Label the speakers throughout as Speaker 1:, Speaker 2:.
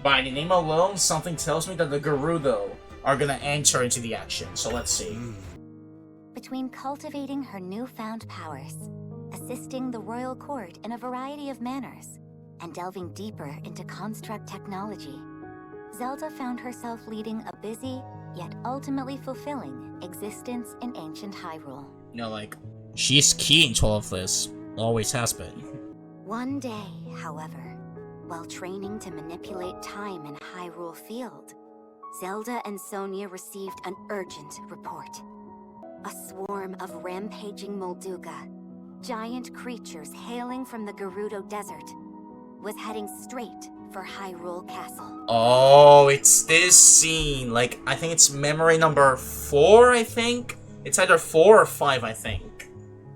Speaker 1: By the name alone, something tells me that the Gerudo are gonna enter into the action, so let's see.
Speaker 2: Between cultivating her newfound powers, assisting the royal court in a variety of manners, and delving deeper into construct technology, Zelda found herself leading a busy, yet ultimately fulfilling, existence in ancient Hyrule.
Speaker 1: You know, like, she's key into all of this. Always has been.
Speaker 2: One day, however, while training to manipulate time in Hyrule Field, Zelda and Sonia received an urgent report. A swarm of rampaging Molduga, giant creatures hailing from the Gerudo Desert, was heading straight for Hyrule Castle.
Speaker 1: Oh, it's this scene. Like, I think it's memory number 4, I think? It's either 4 or 5, I think.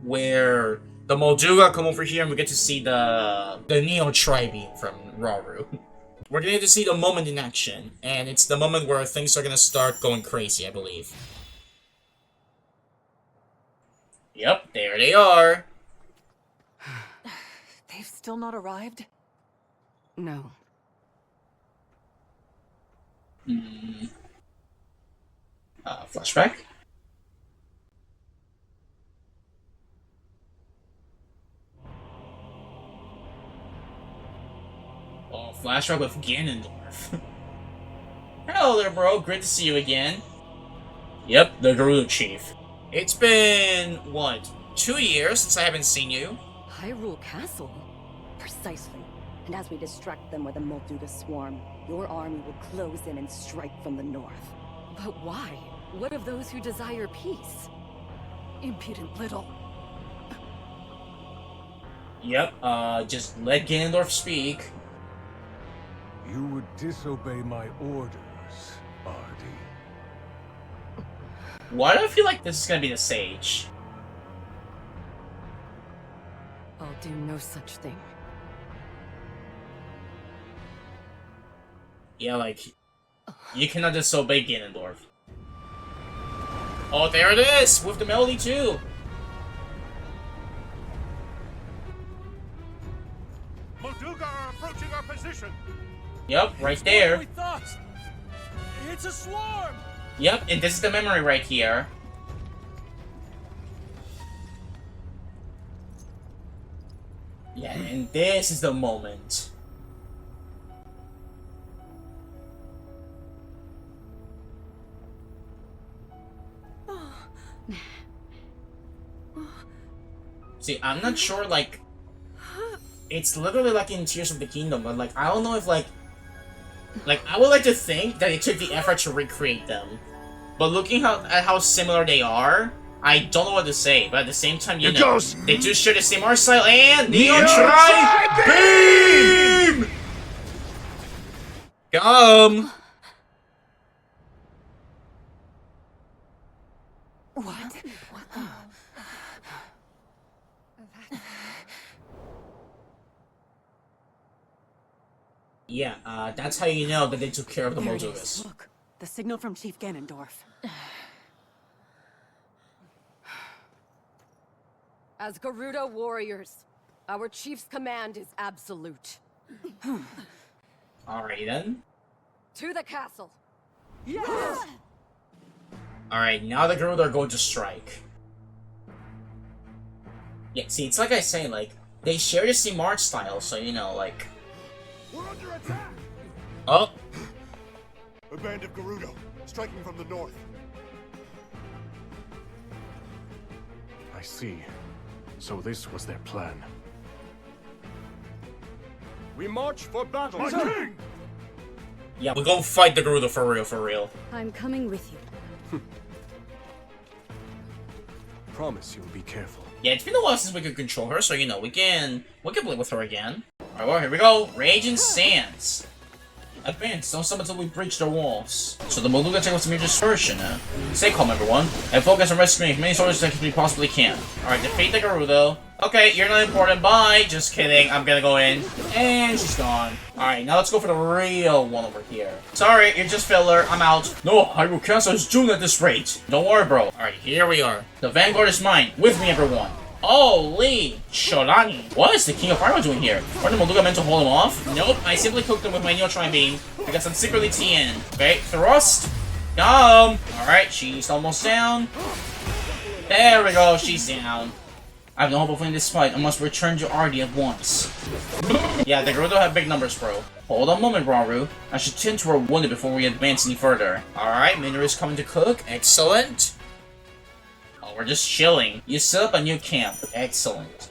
Speaker 1: Where the Molduga come over here and we get to see the Neo Tri-Beam from Rauru. We're gonna get to see the moment in action, and it's the moment where things are gonna start going crazy, I believe. Yep, there they are.
Speaker 3: They've still not arrived? No.
Speaker 1: Flashback? Oh, flashback with Ganondorf. Hello there, bro. Great to see you again. Yep, the Gerudo Chief. It's been, what, 2 years since I haven't seen you?
Speaker 3: Hyrule Castle?
Speaker 4: Precisely. And as we distract them with a Molduga swarm, your army will close in and strike from the north.
Speaker 3: But why? What of those who desire peace? Impudent little.
Speaker 1: Yep, just let Ganondorf speak.
Speaker 5: You would disobey my orders, Artie.
Speaker 1: Why do I feel like this is gonna be the Sage?
Speaker 3: I'll do no such thing.
Speaker 1: Yeah, like, you cannot disobey Ganondorf. Oh, there it is! With the melody, too!
Speaker 5: Molduga are approaching our position!
Speaker 1: Yep, right there.
Speaker 5: We thought! It's a swarm!
Speaker 1: Yep, and this is the memory right here. Yeah, and this is the moment. See, I'm not sure, like, it's literally like in Tears of the Kingdom, but, like, I don't know if, like, I would like to think that it took the effort to recreate them. But looking at how similar they are, I don't know what to say, but at the same time, you know, they do share the same art style, and Neo Tri-Beam! Come!
Speaker 3: What?
Speaker 1: Yeah, that's how you know that they took care of the
Speaker 3: There it
Speaker 1: Moldugas.
Speaker 3: is. Look, the signal from Chief Ganondorf. As Gerudo warriors, our chief's command is absolute.
Speaker 1: Alright then.
Speaker 3: To the castle.
Speaker 4: Yes!
Speaker 1: Alright, now the Gerudo are going to strike. Yeah, see, it's like I say, like, they share the same art style, so, you know, like...
Speaker 5: We're under attack!
Speaker 1: Oh!
Speaker 5: A band of Gerudo, striking from the north. I see. So this was their plan. We march for battle! My king!
Speaker 1: Yeah, we're gonna fight the Gerudo for real, for real.
Speaker 4: I'm coming with you.
Speaker 5: Promise you'll be careful.
Speaker 1: Yeah, it's been a while since we could control her, so, you know, we can play with her again. Alright, well, here we go. Raging Sands. Advance, don't stop until we breach their walls. So the Molduga take what's the major dispersion, Stay calm, everyone, and focus on rescuing as many soldiers as we possibly can. Alright, defeat the Gerudo. Okay, you're not important, bye! Just kidding, I'm gonna go in. And she's gone. Alright, now let's go for the real one over here. Sorry, you're just filler, I'm out. No, Hyrule Castle is doomed at this rate. Don't worry, bro. Alright, here we are. The Vanguard is mine. With me, everyone. Holy Sholani. What is the King of Fire doing here? Are the Molduga meant to hold him off? Nope, I simply cooked him with my Neutron Beam because I'm secretly TN. Okay, thrust. Come. Alright, she's almost down. There we go, she's down. I have no hope of winning this fight. I must return to RD at once. Yeah, the Gerudo have big numbers, bro. Hold on a moment, Rauru. I should tend to our wounded before we advance any further. Alright, Minoru is coming to cook. Excellent. Oh, we're just chilling. You set up a new camp. Excellent.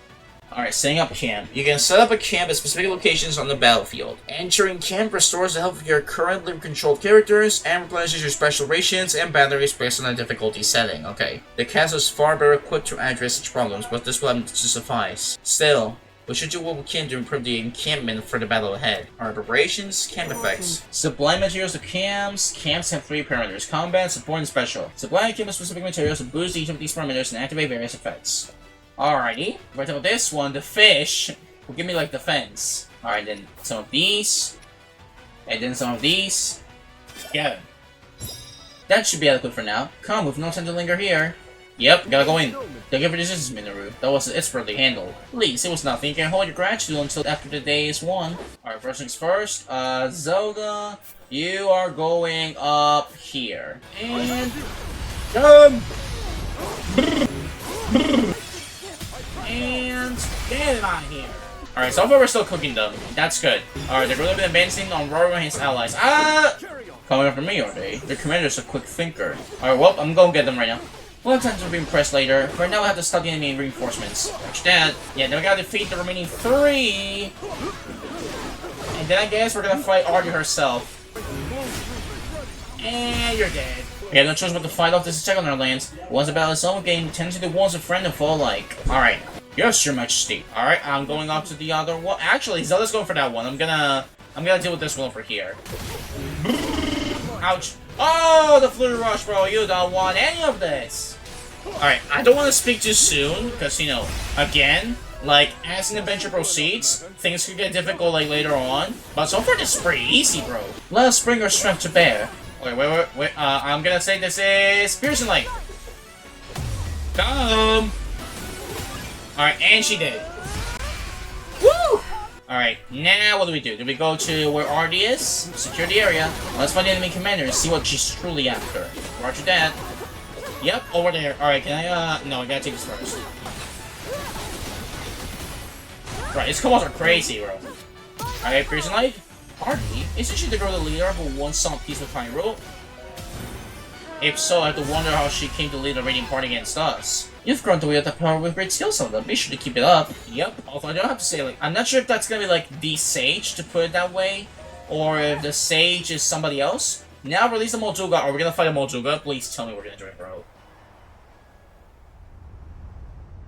Speaker 1: Alright, setting up camp. You can set up a camp at specific locations on the battlefield. Entering camp restores the health of your currently controlled characters and replenishes your special rations and batteries based on the difficulty setting. Okay. The castle is far better equipped to address such problems, but this will have to suffice. Still, we should do what we can to improve the encampment for the battle ahead. Our preparations, camp effects. Sublime materials of camps. Camps have 3 parameters: combat, support, and special. Sublime camp with specific materials to boost each of these parameters and activate various effects. Alrighty. Right about this one, the fish will give me like defense. Alright, then some of these. And then some of these. Yeah. That should be adequate for now. Come, we've no time to linger here. Yep, gotta go in. Thank you for this, Minoru. That was expertly handled. Please, it was nothing. You can hold your gratitude until after the day is won. Alright, first things first. Zelda, you are going up here. And... And get it out of here. Alright, so far we're still cooking them. That's good. Alright, they're really been advancing on Rauru and his allies. Ah! Coming after me, are they? Their commander's a quick thinker. Alright, well, I'm gonna get them right now. We'll have time to be impressed later. Right now we have to stop the enemy reinforcements. Watch that. Yeah, then we gotta defeat the remaining 3. And then I guess we're gonna fight Artie herself. And you're dead. We have no choice but to fight off this attack on our lands. Once the battle is over, gain tendency to wounds a friend and foe alike. Alright. Yes, your majesty. Alright, I'm going up to the other one. Actually, Zelda's going for that one. I'm gonna deal with this one over here. Ouch. Oh, the Flurry Rush, bro. You don't want any of this. Alright, I don't want to speak too soon, because, you know, again, like, as an adventure proceeds, things could get difficult, like, later on. But so far, this is pretty easy, bro. Let us bring our strength to bear. Okay, wait. I'm gonna say this is Piercing Light. Come. Alright, and she did. Woo! Alright, now what do we do? Do we go to where RD is? Secure the area. Let's find the enemy commander and see what she's truly after. Roger that. Yep, over there. Alright, can I, no, I gotta take this first. Right, these combos are crazy, bro. Alright, Piercing Light. RD? Isn't she the girl, the leader who once saw peace with Hyrule? If so, I have to wonder how she came to lead a raiding party against us. You've grown to wield that power with great skill, Zelda. Be sure to keep it up. Yep. Although I don't have to say, like, I'm not sure if that's gonna be, like, the Sage, to put it that way, or if the Sage is somebody else. Now release the Molduga. Are we gonna fight a Molduga? Please tell me we're gonna do it, bro.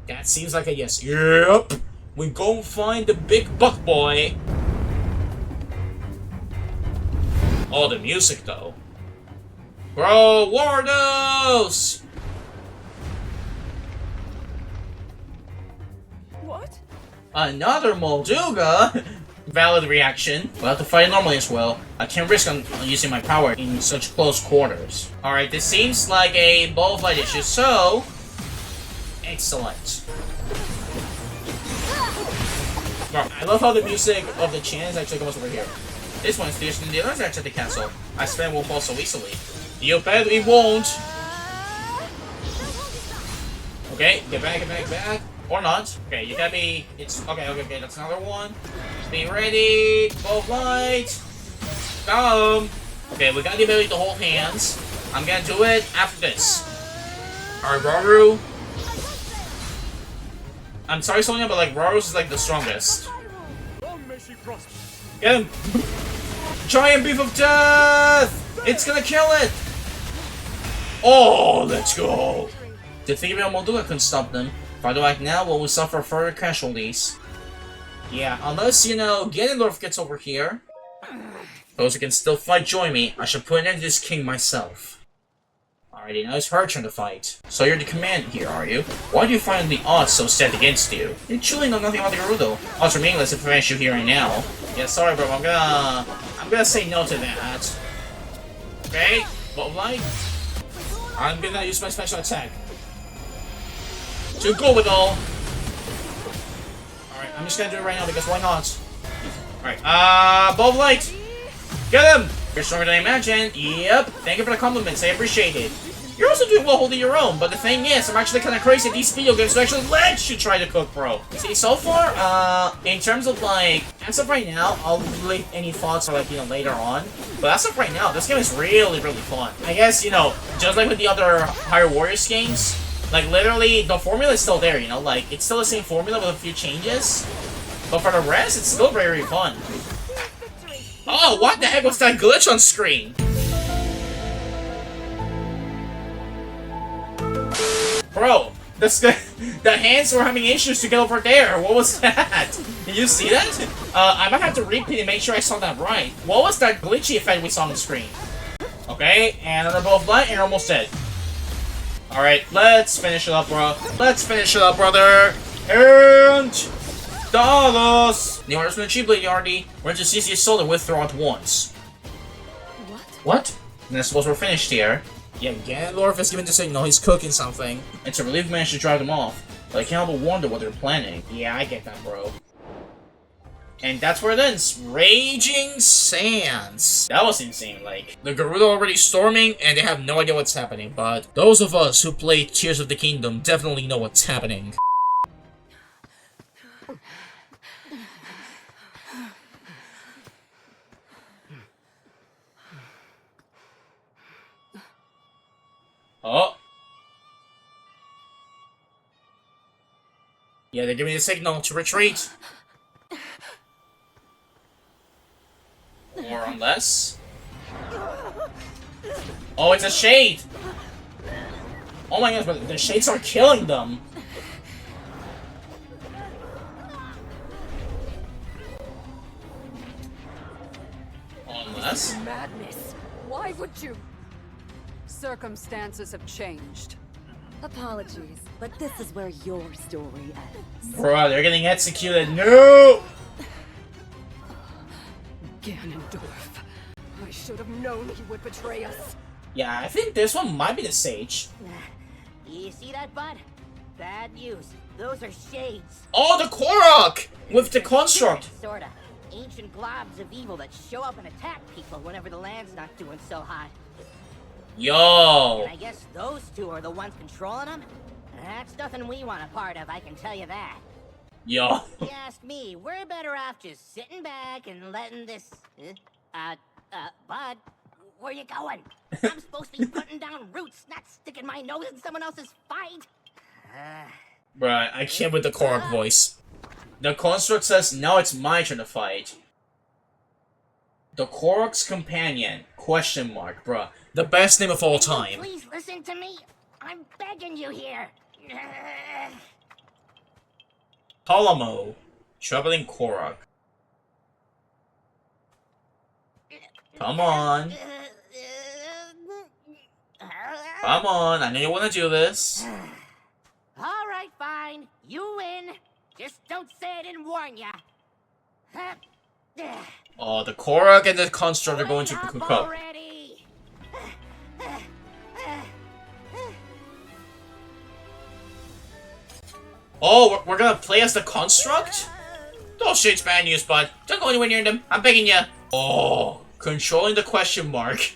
Speaker 1: That seems like a yes. Yep. We go find the big buck boy. Oh, the music, though. Bro, Wardos!
Speaker 3: What?
Speaker 1: Another Molduga? Valid reaction. We'll have to fight it normally as well. I can't risk on using my power in such close quarters. Alright, this seems like a ball fight issue, so... Excellent. Bro, I love how the music of the chants actually comes over here. This one's fierce and the other's actually at the castle. I swear it won't fall so easily. You bet we won't! Okay, get back. Or not. Okay, you gotta be... It's... Okay, that's another one. Be ready! Both lights! Come! Okay, we got the ability to hold hands. I'm gonna do it after this. Alright, Rauru. I'm sorry, Sonya, but like, Raru's is like the strongest. Get him! Giant Beef of Death! It's gonna kill it! Oh, let's go! The thing about Molduga couldn't stop them. If I do act now, will we suffer further casualties? Yeah, unless, you know, Ganondorf gets over here. Those who can still fight join me. I should put an end to this king myself. Alrighty, now it's her turn to fight. So you're the command here, are you? Why do you find the odds so set against you? You truly know nothing about the Gerudo. Odds are meaningless if I finish you here right now. Yeah, sorry bro, I'm gonna say no to that. Okay, but like, I'm gonna use my special attack. To go with all. I'm just gonna do it right now because why not? Alright, Ball of Light! Get him! You're stronger than I imagined. Yep, thank you for the compliments, I appreciate it. You're also doing well holding your own, but the thing is, I'm actually kind of crazy at these video games to actually let you try to cook, bro. See, so far, in terms of, like, as of right now, I'll leave any thoughts for, like, you know, later on. But as of right now, this game is really, really fun. I guess, you know, just like with the other Hyrule Warriors games, like, literally, the formula is still there, you know? Like, it's still the same formula with a few changes. But for the rest, it's still very, very fun. Oh, what the heck was that glitch on screen? Bro, the hands were having issues to get over there. What was that? Did you see that? I might have to repeat and make sure I saw that right. What was that glitchy effect we saw on the screen? Okay, and another Ball of Light, and you're almost dead. Alright, let's finish it up, bro. Let's finish it up, brother. And... Dollars! The orders from the cheap lady already. We're to CC Solar withdraw at once. What? And I suppose we're finished here. Yeah, Ganondorf is given the signal he's cooking something. It's a relief managed to drive them off. But I can't help but wonder what they're planning. Yeah, I get that, bro. And that's where it ends. Raging Sands. That was insane, like. The Gerudo already storming, and they have no idea what's happening. But those of us who play Tears of the Kingdom definitely know what's happening. Oh. Yeah, they're giving me a signal to retreat. Or unless... Oh, it's a shade! Oh my gosh, but the shades are killing them! Unless...
Speaker 3: Madness. Why would you? Circumstances have changed.
Speaker 4: Apologies, but this is where your story ends.
Speaker 1: Bro, they're getting executed. No!
Speaker 3: Ganondorf. I should have known he would betray us.
Speaker 1: Yeah, I think this one might be the Sage.
Speaker 6: You see that, bud? Bad news. Those are shades.
Speaker 1: Oh, the Korok! With the construct.
Speaker 6: Sorta. Ancient globs of evil that show up and attack people whenever the land's not doing so hot.
Speaker 1: Yo!
Speaker 6: And I guess those two are the ones controlling them? That's nothing we want a part of, I can tell you that.
Speaker 1: Yo.
Speaker 6: You ask me, we're better off just sitting back and letting this... Bud, where you going? I'm supposed to be putting down roots, not sticking my nose in someone else's fight.
Speaker 1: Bruh, I can't with the Korok voice. The construct says, now it's my turn to fight. The Korok's companion, question mark, bruh. The best name of all time.
Speaker 6: Please listen to me. I'm begging you here.
Speaker 1: Palomo, troubling Korok. Come on. Come on, I know you want to do this.
Speaker 6: All right, fine. You win. Just don't say I didn't warn ya.
Speaker 1: Oh, the Korok and the construct are going to cook up.
Speaker 6: Already.
Speaker 1: Oh, we're gonna play as the construct? Those shit's bad news, bud. Don't go anywhere near them. I'm begging ya. Oh, controlling the question mark.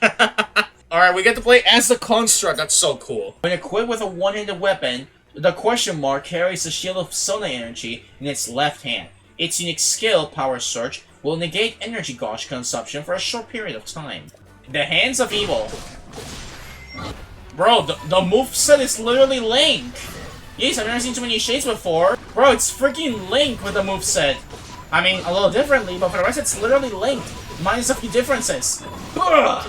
Speaker 1: Alright, we get to play as the construct. That's so cool. When equipped with a one-handed weapon, the question mark carries a shield of Sona energy in its left hand. Its unique skill, Power Surge, will negate energy gauge consumption for a short period of time. The Hands of Evil. Bro, the moveset is literally Link. Yes, I've never seen too many shades before. Bro, it's freaking Link with the moveset. I mean, a little differently, but for the rest, it's literally Link. Minus a few differences. Ugh!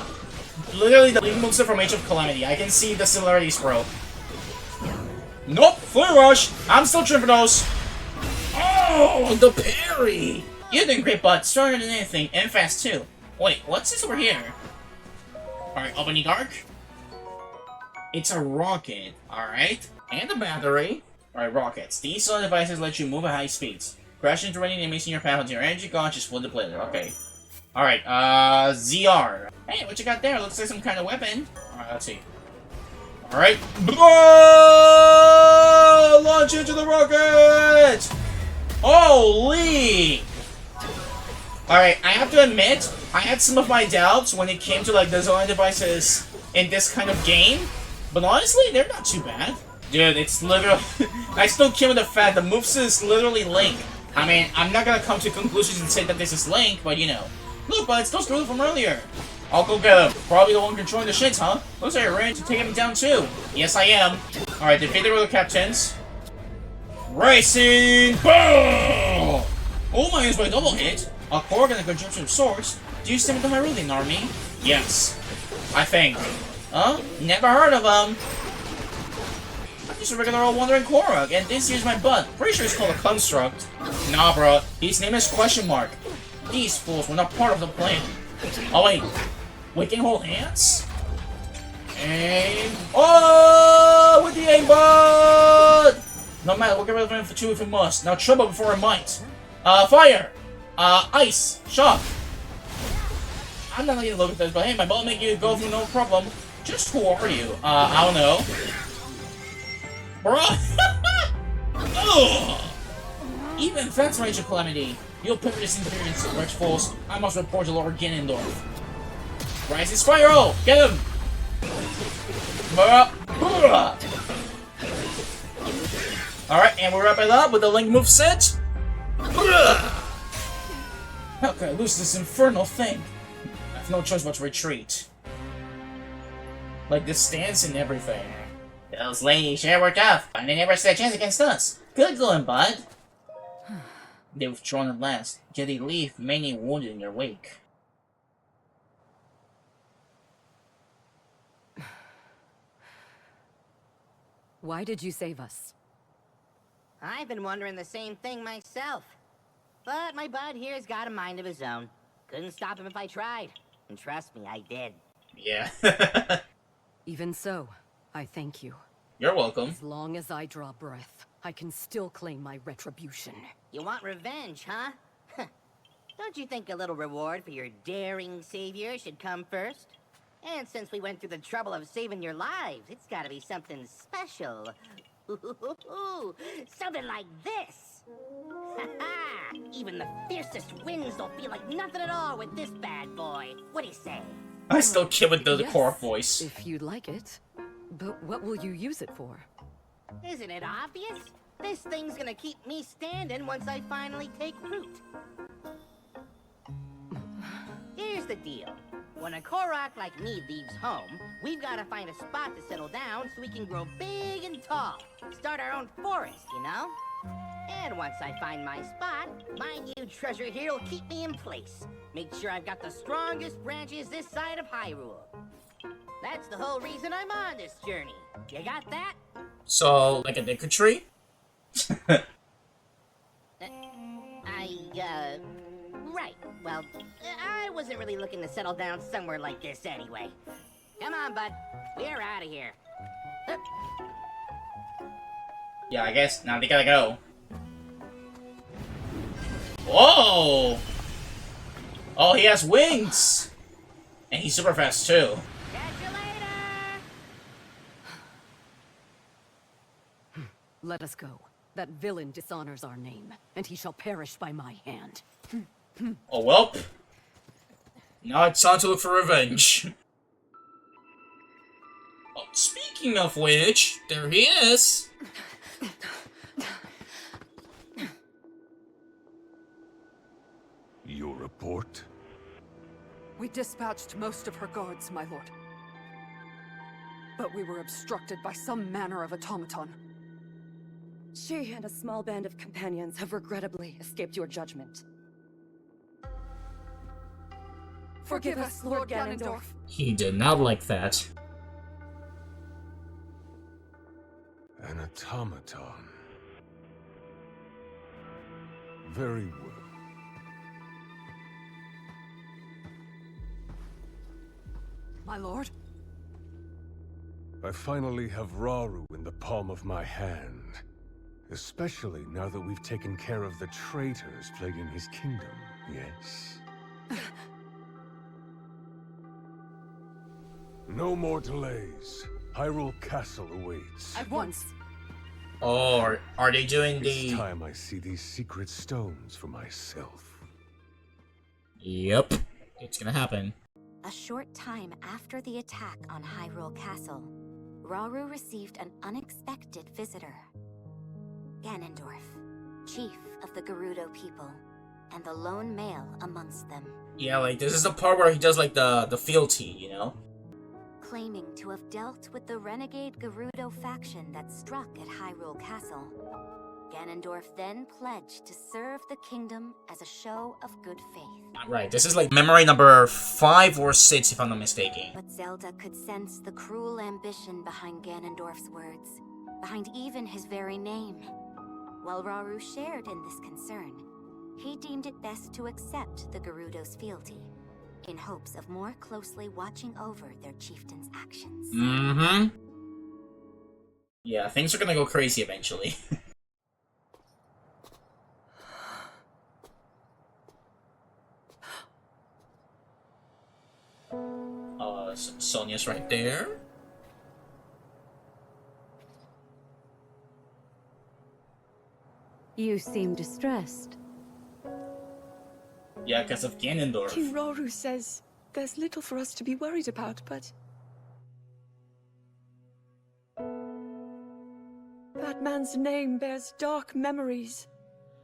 Speaker 1: Literally the Link moveset from Age of Calamity. I can see the similarities, bro. Nope, Flare Rush. I'm still tripping for those. Oh, the parry. You're doing great, bud. Stronger than anything, and fast too. Wait, what's this over here? Alright, opening dark. It's a rocket. Alright. And a battery. Alright, rockets. These solar devices let you move at high speeds. Crash into any enemies in your path until your energy gauge is fully depleted. Okay. Alright, ZR. Hey, what you got there? Looks like some kind of weapon. Alright, let's see. Alright. Launch into the rocket! Holy! Alright, I have to admit, I had some of my doubts when it came to like design devices in this kind of game, but honestly, they're not too bad. Dude, it's literally... I still kill the fact the moveset is literally Link. I mean, I'm not gonna come to conclusions and say that this is Link, but you know. Look, but it's still Gerudo from earlier. I'll go get him. Probably the one controlling the shits, huh? Looks like you're ready to take him down too. Yes, I am. Alright, defeat the roller captains. Racing! Boom! Oh my goodness, by double hit. A Korg and a conjunction of swords. Do you stand with the Hyrulean army? Yes. I think. Huh? Never heard of him. I'm just a regular old wandering Korok, and this here's my butt. Pretty sure it's called a construct. Nah, bro. His name is question mark. These fools were not part of the plan. Oh wait. We can hold hands? Aim. Oh! With the aimbot! No matter, we'll get rid of him for two if we must. Now trouble before it might. Fire! Ice! Shock! I'm not gonna look at this, but hey, my ball make you go through no problem. Just who are you? I don't know. Bro! Ugh! Even that's range of calamity. You'll put this interference, Rex Force. I must report to Lord Ganondorf. Rising Spiral! Get him! Alright, and we're wrapping up with the Link moveset. How can I lose this infernal thing? I have no choice but to retreat. Like this stance and everything. Those ladies sure were tough, and they never stood a chance against us. Good going, bud. They've withdrawn at last, yet they leave many wounded in their wake.
Speaker 3: Why did you save us?
Speaker 6: I've been wondering the same thing myself. But my bud here's got a mind of his own. Couldn't stop him if I tried. And trust me, I did.
Speaker 1: Yeah.
Speaker 3: Even so, I thank you.
Speaker 1: You're welcome.
Speaker 3: As long as I draw breath, I can still claim my retribution.
Speaker 6: You want revenge, huh? Don't you think a little reward for your daring savior should come first? And since we went through the trouble of saving your lives, it's gotta be something special. Something like this! Even the fiercest winds don't feel like nothing at all with this bad boy. What do you say?
Speaker 1: I still kill with the
Speaker 3: Yes,
Speaker 1: Korok voice.
Speaker 3: if you'd like it. But what will you use it for?
Speaker 6: Isn't it obvious? This thing's gonna keep me standing once I finally take root. Here's the deal. When a Korok like me leaves home, we've gotta find a spot to settle down so we can grow big and tall. Start our own forest, you know? And once I find my spot, my new treasure here will keep me in place. Make sure I've got the strongest branches this side of Hyrule. That's the whole reason I'm on this journey. You got that?
Speaker 1: So, like a Deku tree?
Speaker 6: Right. Well, I wasn't really looking to settle down somewhere like this anyway. Come on, bud. We're out of here.
Speaker 1: Yeah, I guess now they gotta go. Whoa! Oh, he has wings! And he's super fast too.
Speaker 6: Catch you later!
Speaker 3: Let us go. That villain dishonors our name, and he shall perish by my hand.
Speaker 1: Oh, well. Now it's time to look for revenge. Oh, speaking of which, there he is.
Speaker 5: Your report?
Speaker 7: We dispatched most of her guards, my lord. But we were obstructed by some manner of automaton.
Speaker 4: She and a small band of companions have regrettably escaped your judgment.
Speaker 7: Forgive us, Lord Ganondorf.
Speaker 1: He did not like that.
Speaker 5: An automaton. Very well.
Speaker 7: My lord?
Speaker 5: I finally have Rauru in the palm of my hand. Especially now that we've taken care of the traitors plaguing his kingdom, yes? No more delays. Hyrule Castle awaits.
Speaker 7: At once.
Speaker 1: Or are they doing
Speaker 5: It's
Speaker 1: the...
Speaker 5: time I see these secret stones for myself.
Speaker 1: Yep. It's gonna happen.
Speaker 2: A short time after the attack on Hyrule Castle, Rauru received an unexpected visitor. Ganondorf, chief of the Gerudo people, and the lone male amongst them.
Speaker 1: Yeah, like, this is the part where he does, like, the fealty, you know?
Speaker 2: Claiming to have dealt with the renegade Gerudo faction that struck at Hyrule Castle, Ganondorf then pledged to serve the kingdom as a show of good faith.
Speaker 1: Right, this is like memory number 5 or 6, if I'm not mistaken.
Speaker 2: But Zelda could sense the cruel ambition behind Ganondorf's words, behind even his very name. While Rauru shared in this concern, he deemed it best to accept the Gerudo's fealty, in hopes of more closely watching over their chieftain's actions.
Speaker 1: Mm-hmm. Yeah, things are gonna go crazy eventually. Sonia's right there.
Speaker 4: You seem distressed.
Speaker 1: Yeah, because of Ganondorf.
Speaker 8: King Rauru says there's little for us to be worried about, but... that man's name bears dark memories.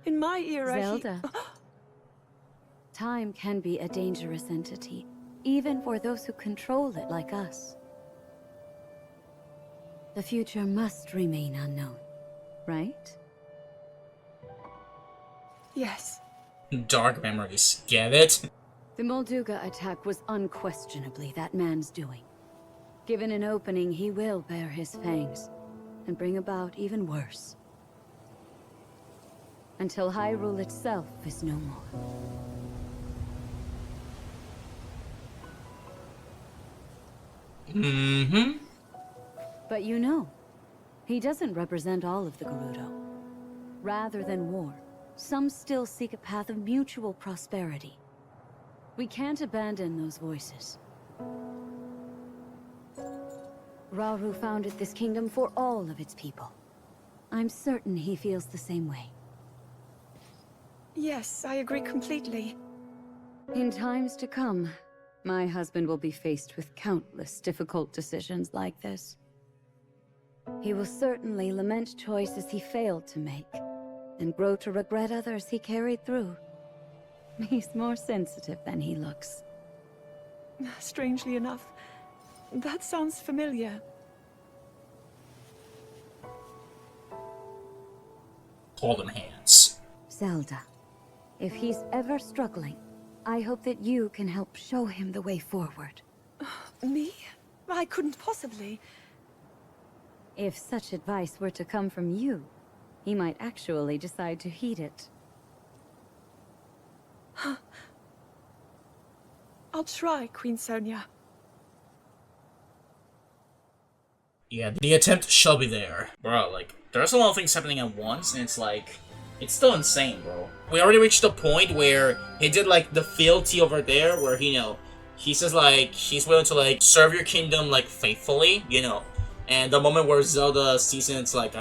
Speaker 8: In my era,
Speaker 4: Zelda. Time can be a dangerous entity, even for those who control it like us. The future must remain unknown, right?
Speaker 8: Yes.
Speaker 1: Dark memories. Get it?
Speaker 4: The Molduga attack was unquestionably that man's doing. Given an opening, he will bear his fangs, and bring about even worse. Until Hyrule itself is no more.
Speaker 1: Mm-hmm.
Speaker 4: But you know, he doesn't represent all of the Gerudo. Rather than war, some still seek a path of mutual prosperity. We can't abandon those voices. Rauru founded this kingdom for all of its people. I'm certain he feels the same way.
Speaker 8: Yes, I agree completely.
Speaker 4: In times to come, my husband will be faced with countless difficult decisions like this. He will certainly lament choices he failed to make, and grow to regret others he carried through. He's more sensitive than he looks.
Speaker 8: Strangely enough, that sounds familiar.
Speaker 1: Hold them hands.
Speaker 4: Zelda, if he's ever struggling, I hope that you can help show him the way forward.
Speaker 8: Me? I couldn't possibly.
Speaker 4: If such advice were to come from you, he might actually decide to heed it.
Speaker 8: I'll try, Queen Sonia.
Speaker 1: Yeah, the attempt shall be there. Bro, like, there's a lot of things happening at once, and it's like, it's still insane, bro. We already reached the point where he did, like, the fealty over there, where, you know, he says, like, he's willing to, like, serve your kingdom, like, faithfully, you know. And the moment where Zelda sees it, it's like,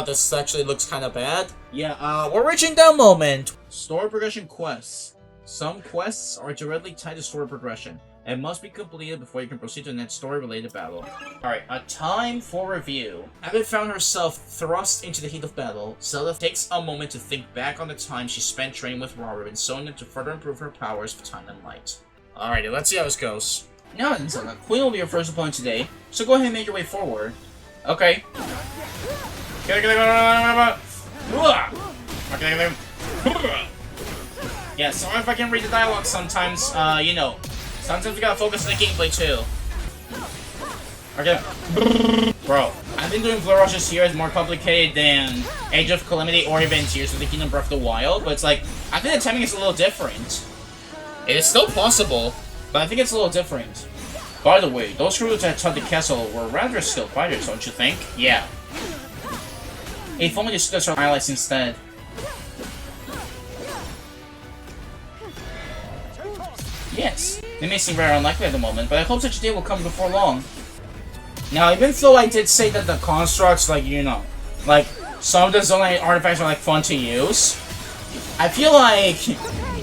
Speaker 1: this actually looks kind of bad. Yeah, we're reaching that moment. Story progression quests. Some quests are directly tied to story progression and must be completed before you can proceed to the next story-related battle. Alright, a time for review. Having found herself thrust into the heat of battle, Zelda takes a moment to think back on the time she spent training with Rauru and Sonia to further improve her powers of time and light. Alrighty, let's see how this goes. Now then, Zelda, Queen will be your first opponent today, so go ahead and make your way forward. Okay. Yeah, sorry if I can read the dialogue sometimes, you know. Sometimes we gotta focus on the gameplay too. Okay. Bro, I think doing Blue Rushes here is more complicated than Age of Calamity or even Tears of the Kingdom Breath of the Wild, but it's like, I think the timing is a little different. It is still possible, but I think it's a little different. By the way, those Gerudo that attacked the castle were rather skilled fighters, don't you think? Yeah. Hey, if only you stood some highlights instead. Yes, it may seem very unlikely at the moment, but I hope such a day will come before long. Now, even though I did say that the constructs, like, you know, like, some of the Zonite artifacts are like fun to use. I feel like,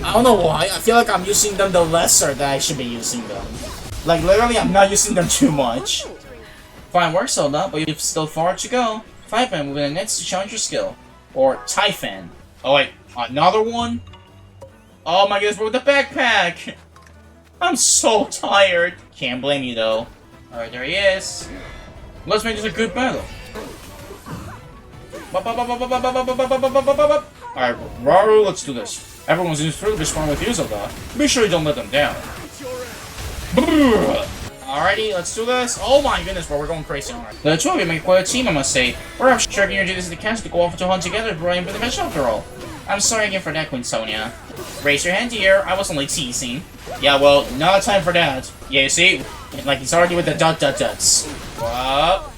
Speaker 1: I don't know why, I feel like I'm using them the lesser that I should be using them. Like literally I'm not using them too much. Fine work, Zelda, but you've still far to go. Typhon moving the next to challenge your skill. Or Typhon. Oh wait, another one? Oh my goodness, we're with the backpack! I'm so tired. Can't blame you though. Alright, there he is. Let's make this a good battle. Alright, Raru, let's do this. Everyone's incredibly strong with you, Zelda. Be sure you don't let them down. Alrighty, let's do this. Oh my goodness, bro, we're going crazy. Alright. The two of you make quite a team, I must say. Perhaps sharing your duties to the castle to go off to hunt together, brilliant for the best after all. I'm sorry again for that, Queen Sonia. Raise your hand here, I was only teasing. Yeah, well, not time for that. Yeah, you see? Like, he's already with the dots. What?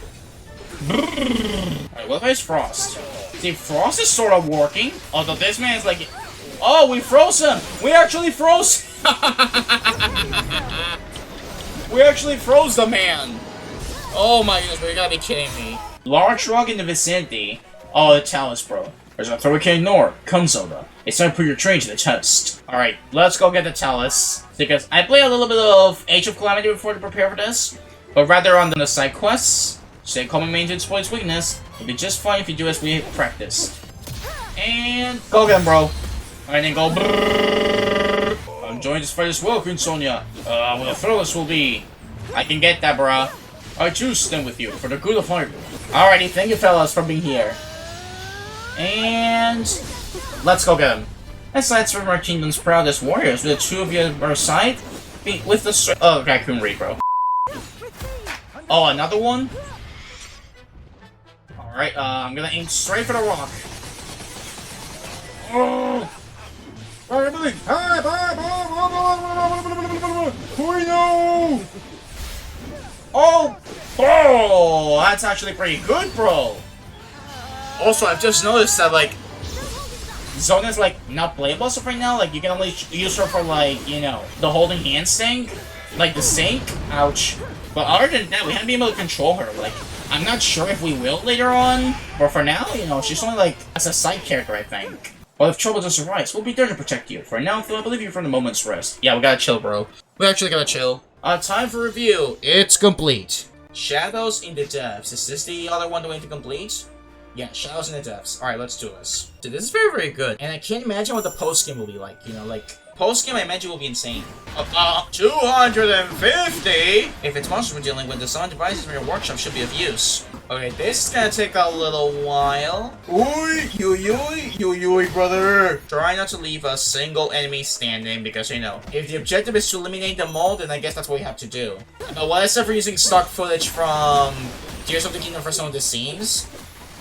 Speaker 1: Alright, what if it's Frost? See, Frost is sort of working, although this man's like... Oh, we froze him! We actually froze... We actually froze the man! Oh my goodness, but you gotta be kidding me. Large rock in the vicinity. Oh, the Talus, bro. There's a throw we can't ignore. Come, Zelda. It's time to put your train to the test. Alright, let's go get the Talus. Because I played a little bit of Age of Calamity before to prepare for this. But rather on the side quests. Stay calm and maintain exploit its weakness. It'll be just fine if you do as we practiced. And go again, bro. Alright, then go brrrr. I'm enjoying this fight as well, Queen Sonia. What a thrill this will be. I can get that, bruh. I choose to stand with you for the good of Hyrule. Alrighty, thank you fellas for being here. And let's go get him. Aside from our kingdom's proudest warriors, with the two of you at our side, with the Raccoon Raid, bro. Oh, another one? Alright, I'm gonna aim straight for the rock. Oh! Oh! Oh! That's actually pretty good, bro! Also, I've just noticed that, like, Zona's, like, not playable so right now. Like, you can only use her for, like, you know, the holding hands thing. Like, the sink. Ouch. But other than that, we haven't been able to control her. Like, I'm not sure if we will later on. But for now, you know, she's only, like, as a side character, I think. Well, if trouble does arise, we'll be there to protect you. For now, Phil, I believe you for the moment's rest. Yeah, we gotta chill, bro. We actually gotta chill. Time for review. It's complete. Shadows in the Depths. Is this the other one that we need to complete? Yeah, Shadows in the Depths. Alright, let's do this. So this is very, very good. And I can't imagine what the post-game will be like. You know, like, post-game I imagine will be insane. 250! If it's monsters we're dealing with, the sound devices from your workshop should be of use. Okay, this is gonna take a little while. Oi! Yo, brother! Try not to leave a single enemy standing because, you know, if the objective is to eliminate them all, then I guess that's what we have to do. But what I said for using stock footage from Tears of the Kingdom for some of the scenes,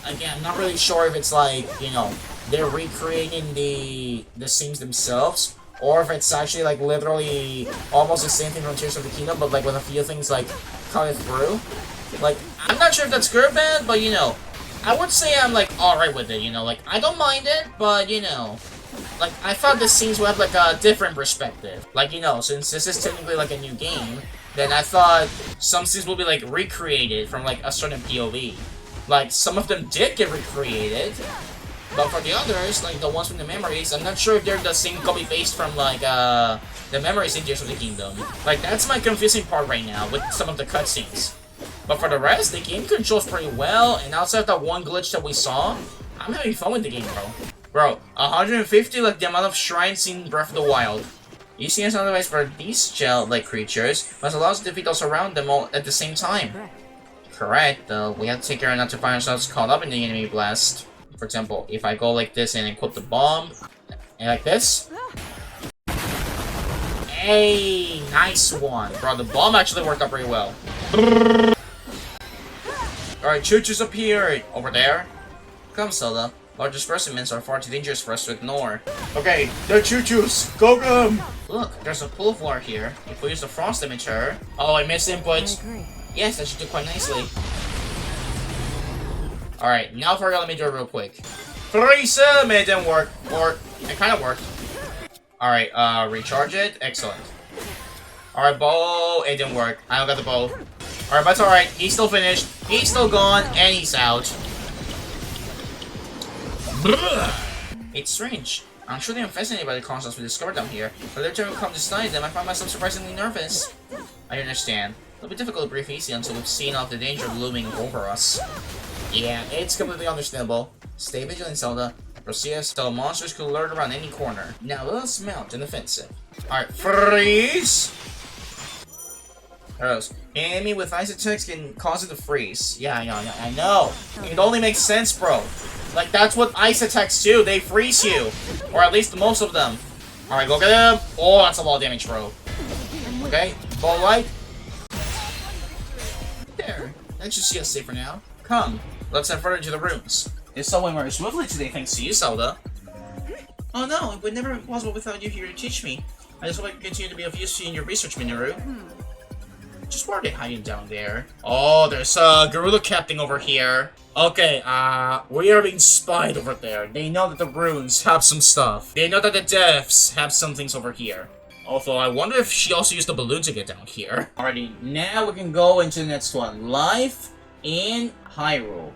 Speaker 1: again, I'm not really sure if it's like, you know, they're recreating the scenes themselves, or if it's actually like literally almost the same thing from Tears of the Kingdom, but like with a few things like cut it through. Like, I'm not sure if that's good or bad, but you know, I would say I'm like alright with it, you know, like I don't mind it, but you know, like I thought the scenes would have like a different perspective. Like, you know, since this is technically like a new game, then I thought some scenes will be like recreated from like a certain POV. Like, some of them did get recreated, but for the others, like the ones from the memories, I'm not sure if they're the same copy-paste from, like, the memories in Tears of the Kingdom. Like, that's my confusing part right now with some of the cutscenes. But for the rest, the game controls pretty well, and outside of that one glitch that we saw, I'm having fun with the game, bro. Bro, 150, like the amount of shrines in Breath of the Wild. Using another device for these gel-like creatures must allow us to defeat those around them all at the same time. Correct, though. We have to take care not to find ourselves caught up in the enemy blast. For example, if I go like this and equip the bomb, and like this. Hey, nice one. Bro, the bomb actually worked out pretty well. Alright, choo-choos appeared. Over there. Come, Zelda. Larger specimens are far too dangerous for us to ignore. Okay, they're choo-choos. Go get them! Look, there's a pool of water here. If we use the frost emitter. Oh, I missed input. Yes, that should do quite nicely. Alright, now for let me do it real quick. Freeze him! It didn't work. Or, it kind of worked. Alright, recharge it. Excellent. Alright, bow. It didn't work. I don't got the bow. Alright, but it's alright. He's still finished. He's still gone, and he's out. It's strange. I'm sure they aren't fascinated by the concepts we discovered down here, but every time we come to study them, I find myself surprisingly nervous. I understand. It'll be difficult to breathe easy until we've seen off the danger looming over us. Yeah, it's completely understandable. Stay vigilant, Zelda. Proceed so monsters could lurk around any corner. Now let us mount an offensive. Alright, freeze! Arrows. Enemy with ice attacks can cause it to freeze. Yeah, I know. It only makes sense, bro. Like, that's what ice attacks do. They freeze you. Or at least most of them. Alright, go get him. Oh, that's a lot of damage, bro. Okay, ball light. There. That should see us safe for now. Come, let's head further into the rooms. It's all went very smoothly today, thanks to you, Zelda. Oh no, it would never be possible without you here to teach me. I just hope I can continue to be of use to you in your research, Minoru. Just where are they hiding down there? Oh, there's a Gerudo captain over here. Okay, we are being spied over there. They know that the runes have some stuff. They know that the devs have some things over here. Although, I wonder if she also used the balloon to get down here. Alrighty, now we can go into the next one. Life in Hyrule.